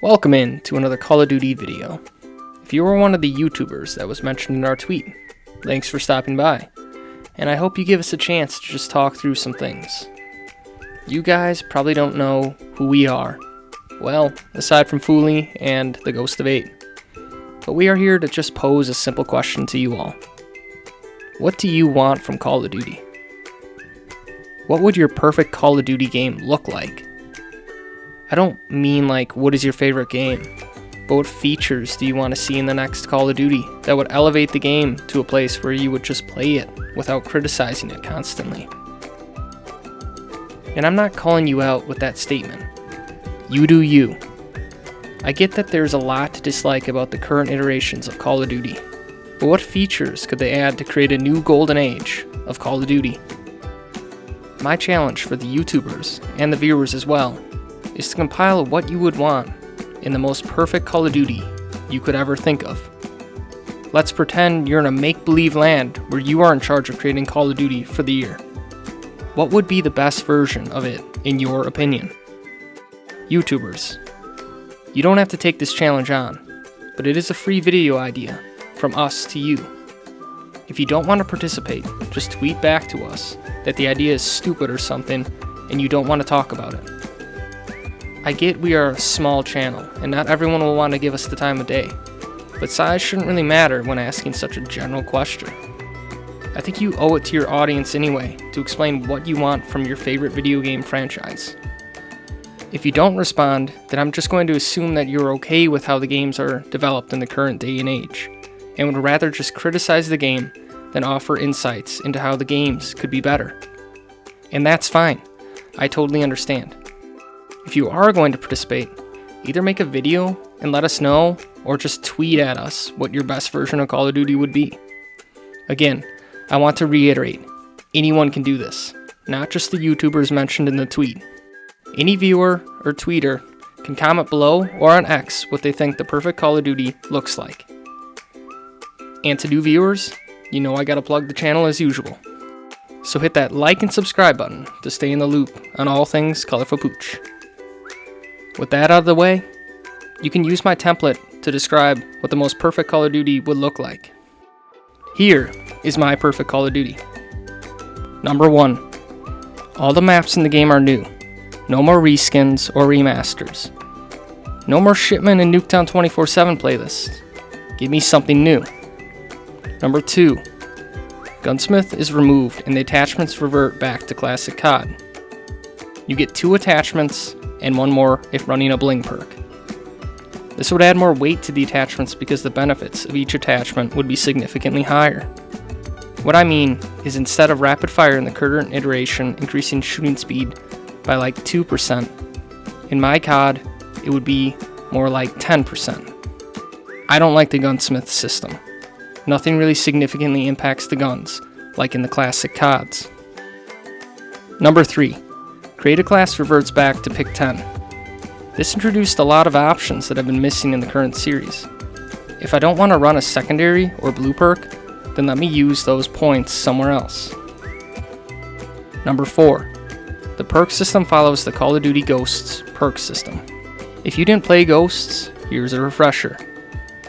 Welcome in to another Call of Duty video. If you were one of the YouTubers that was mentioned in our tweet, thanks for stopping by, and I hope you give us a chance to just talk through some things. You guys probably don't know who we are, well, aside from Fooly and the Ghost of 8, but we are here to just pose a simple question to you all. What do you want from Call of Duty? What would your perfect Call of Duty game look like? I don't mean like, what is your favorite game, but what features do you want to see in the next Call of Duty that would elevate the game to a place where you would just play it without criticizing it constantly? And I'm not calling you out with that statement. You do you. I get that there's a lot to dislike about the current iterations of Call of Duty, but what features could they add to create a new golden age of Call of Duty? My challenge for the YouTubers and the viewers as well is to compile what you would want in the most perfect Call of Duty you could ever think of. Let's pretend you're in a make-believe land where you are in charge of creating Call of Duty for the year. What would be the best version of it, in your opinion? YouTubers, you don't have to take this challenge on, but it is a free video idea from us to you. If you don't want to participate, just tweet back to us that the idea is stupid or something and you don't want to talk about it. I get we are a small channel, and not everyone will want to give us the time of day, but size shouldn't really matter when asking such a general question. I think you owe it to your audience anyway to explain what you want from your favorite video game franchise. If you don't respond, then I'm just going to assume that you're okay with how the games are developed in the current day and age, and would rather just criticize the game than offer insights into how the games could be better. And that's fine. I totally understand. If you are going to participate, either make a video and let us know, or just tweet at us what your best version of Call of Duty would be. Again, I want to reiterate, anyone can do this, not just the YouTubers mentioned in the tweet. Any viewer or tweeter can comment below or on X what they think the perfect Call of Duty looks like. And to new viewers, you know I gotta plug the channel as usual. So hit that like and subscribe button to stay in the loop on all things Colorful Pooch. With that out of the way, you can use my template to describe what the most perfect Call of Duty would look like. Here is my perfect Call of Duty. Number 1. All the maps in the game are new. No more reskins or remasters. No more Shipment and Nuketown 24/7 playlists. Give me something new. Number 2. Gunsmith is removed and the attachments revert back to classic COD. You get 2 attachments and 1 more if running a bling perk. This would add more weight to the attachments because the benefits of each attachment would be significantly higher. What I mean is, instead of rapid fire in the current iteration increasing shooting speed by like 2%, in my COD it would be more like 10%. I don't like the gunsmith system. Nothing really significantly impacts the guns, like in the classic CODs. Number 3. Create a class reverts back to pick 10. This introduced a lot of options that have been missing in the current series. If I don't want to run a secondary or blue perk, then let me use those points somewhere else. Number 4. The perk system follows the Call of Duty Ghosts perk system. If you didn't play Ghosts, here's a refresher.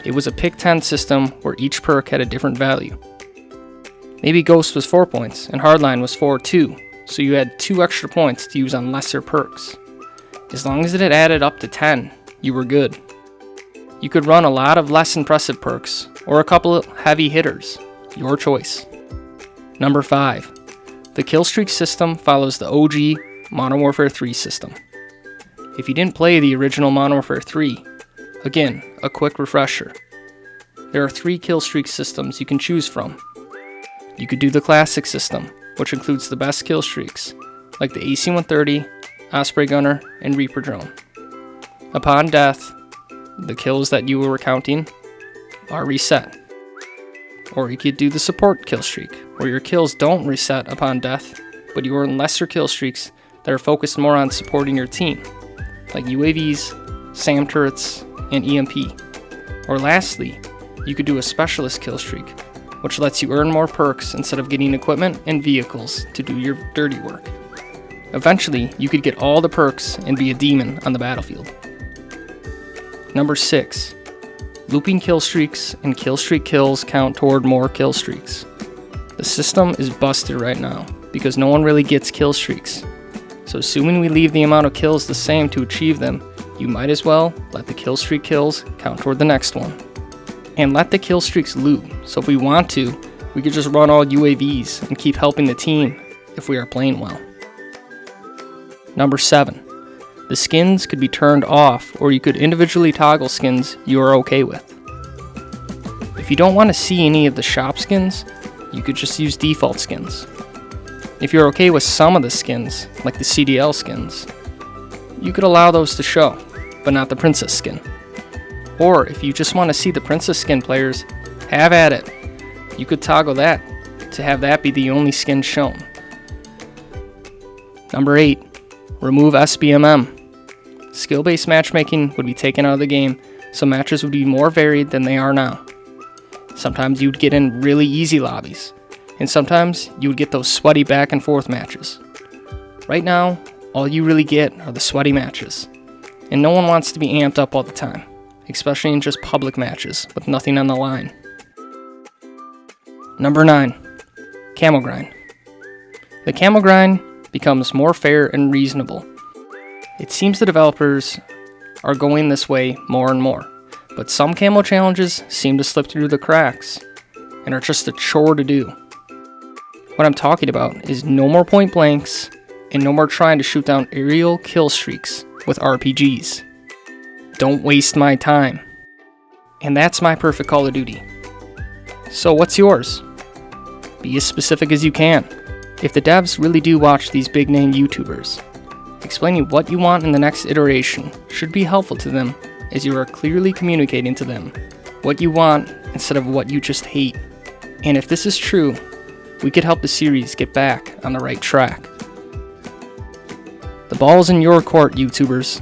It was a pick 10 system where each perk had a different value. Maybe Ghost was 4 points and Hardline was 4 too, so you had 2 extra points to use on lesser perks. As long as it had added up to 10, you were good. You could run a lot of less impressive perks, or a couple of heavy hitters, your choice. Number 5. The killstreak system follows the OG Modern Warfare 3 system. If you didn't play the original Modern Warfare 3, again, a quick refresher. There are 3 killstreak systems you can choose from. You could do the classic system, which includes the best kill streaks, like the AC-130, Osprey Gunner, and Reaper Drone. Upon death, the kills that you were counting are reset. Or you could do the support kill streak, where your kills don't reset upon death, but you earn lesser kill streaks that are focused more on supporting your team, like UAVs, SAM turrets, and EMP. Or lastly, you could do a specialist kill streak, which lets you earn more perks instead of getting equipment and vehicles to do your dirty work. Eventually, you could get all the perks and be a demon on the battlefield. Number 6. Looping kill streaks and kill streak kills count toward more kill streaks. The system is busted right now because no one really gets kill streaks. So assuming we leave the amount of kills the same to achieve them, you might as well let the kill streak kills count toward the next one. And let the kill streaks loop, so if we want to, we could just run all UAVs and keep helping the team if we are playing well. Number 7. The skins could be turned off, or you could individually toggle skins you are okay with. If you don't want to see any of the shop skins, you could just use default skins. If you're okay with some of the skins, like the CDL skins, you could allow those to show, but not the princess skin. Or if you just want to see the princess skin players, have at it. You could toggle that to have that be the only skin shown. Number 8. Remove SBMM. Skill-based matchmaking would be taken out of the game, so matches would be more varied than they are now. Sometimes you'd get in really easy lobbies, and sometimes you would get those sweaty back and forth matches. Right now, all you really get are the sweaty matches, and no one wants to be amped up all the time, especially in just public matches with nothing on the line. Number 9. Camo grind. The camo grind becomes more fair and reasonable. It seems the developers are going this way more and more, but some camo challenges seem to slip through the cracks and are just a chore to do. What I'm talking about is no more point blanks and no more trying to shoot down aerial kill streaks with RPGs. Don't waste my time. And that's my perfect Call of Duty. So what's yours? Be as specific as you can. If the devs really do watch these big name YouTubers, explaining what you want in the next iteration should be helpful to them, as you are clearly communicating to them what you want instead of what you just hate. And if this is true, we could help the series get back on the right track. The ball's in your court, YouTubers.